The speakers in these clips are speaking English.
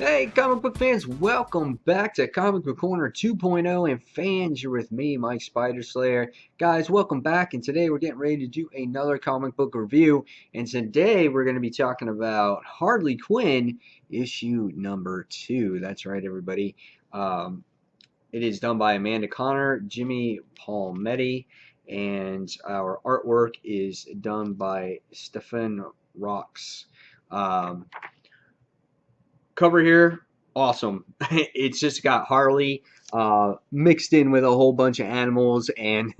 Hey, comic book fans, welcome back to Comic Book Corner 2.0. And fans, you're with me, Mike Spider Slayer. Guys, welcome back. And today we're getting ready to do another comic book review. And today we're going to be talking about Harley Quinn issue number 2. That's right, everybody. It is done by Amanda Connor, Jimmy Palmetti, and our artwork is done by Stefan Rocks. Cover here, awesome. It's just got Harley mixed in with a whole bunch of animals, and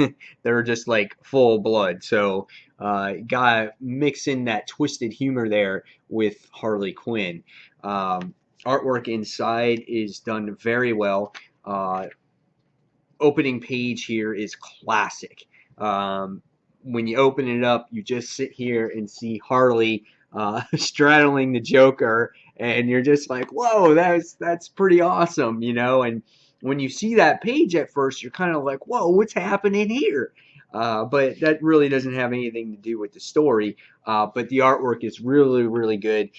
they're just like full blood. So gotta mix in that twisted humor there with Harley Quinn. Artwork inside is done very well. Opening page here is classic. When you open it up, you just sit here and see Harley straddling the Joker, and you're just like, whoa, that's pretty awesome, you know. And when you see that page at first, you're kind of like, whoa, what's happening here? But that really doesn't have anything to do with the story. But the artwork is really, really good.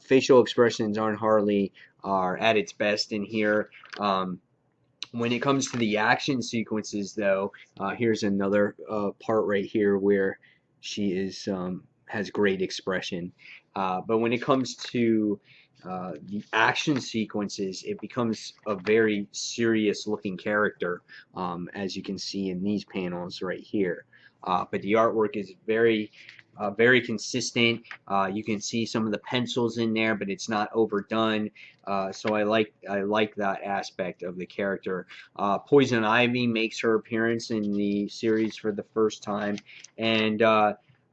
Facial expressions on Harley are at its best in here. When it comes to the action sequences, though, here's another part right here where she is has great expression. But when it comes to the action sequences, it becomes a very serious-looking character, as you can see in these panels right here. But the artwork is very consistent. You can see some of the pencils in there, but it's not overdone. So I like that aspect of the character. Poison Ivy makes her appearance in the series for the first time, and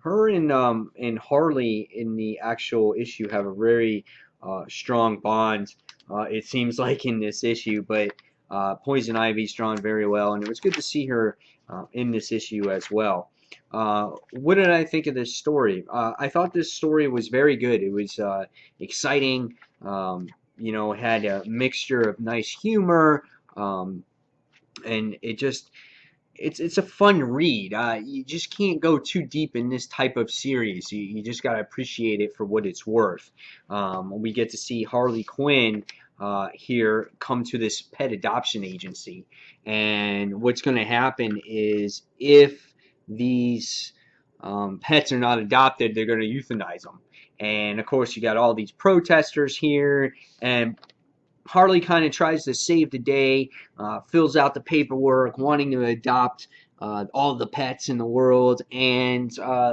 her and Harley in the actual issue have a very strong bond. It seems like in this issue, but Poison Ivy's drawn very well, and it was good to see her in this issue as well. What did I think of this story? I thought this story was very good. It was exciting. You know, had a mixture of nice humor, and it's a fun read. You just can't go too deep in this type of series. You just got to appreciate it for what it's worth. We get to see Harley Quinn here come to this pet adoption agency, and what's going to happen is if these pets are not adopted, they're going to euthanize them. And of course, you got all these protesters here, and Harley kind of tries to save the day, fills out the paperwork, wanting to adopt all the pets in the world, and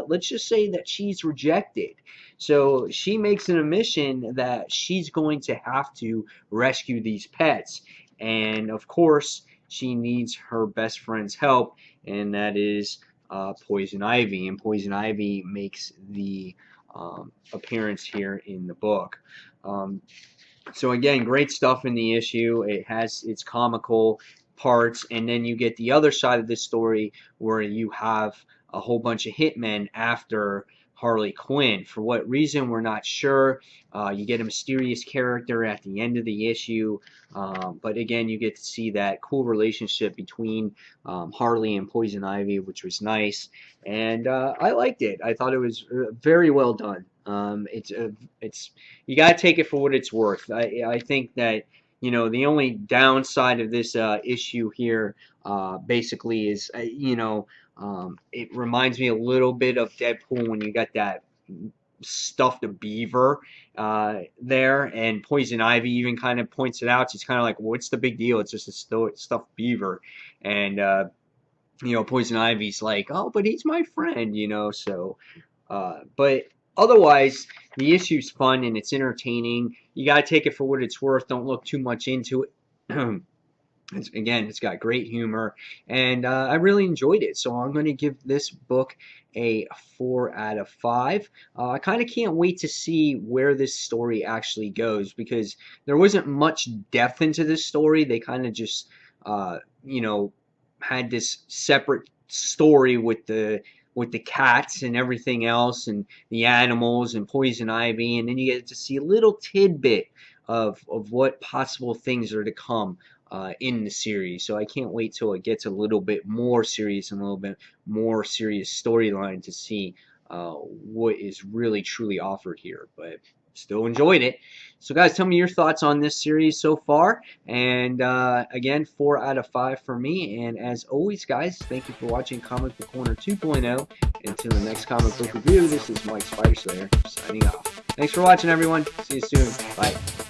let's just say that she's rejected. So she makes an admission that she's going to have to rescue these pets, and of course, she needs her best friend's help, and that is Poison Ivy, and Poison Ivy makes the appearance here in the book. So again, great stuff in the issue. It has its comical parts, and then you get the other side of this story where you have a whole bunch of hitmen after Harley Quinn. For what reason, we're not sure. You get a mysterious character at the end of the issue, but again, you get to see that cool relationship between Harley and Poison Ivy, which was nice, and I liked it. I thought it was very well done. It's you got to take it for what it's worth. I think that, you know, the only downside of this issue here basically is, it reminds me a little bit of Deadpool when you got that stuffed beaver there, and Poison Ivy even kind of points it out. She's kind of like, well, what's the big deal? It's just a stuffed beaver. And, Poison Ivy's like, oh, but he's my friend, so, but otherwise, the issue's fun and it's entertaining. You got to take it for what it's worth. Don't look too much into it. It's got great humor, and I really enjoyed it. So I'm going to give this book a 4 out of 5. I kind of can't wait to see where this story actually goes, because there wasn't much depth into this story. They kind of just, had this separate story with the cats and everything else, and the animals and Poison Ivy, and then you get to see a little tidbit of what possible things are to come in the series. So I can't wait till it gets a little bit more serious and a little bit more serious storyline to see what is really truly offered here. But still enjoyed it. So guys, tell me your thoughts on this series so far. And again, 4 out of 5 for me. And as always, guys, thank you for watching Comic Book Corner 2.0. Until the next comic book review, this is Mike Spiderslayer signing off. Thanks for watching, everyone. See you soon. Bye.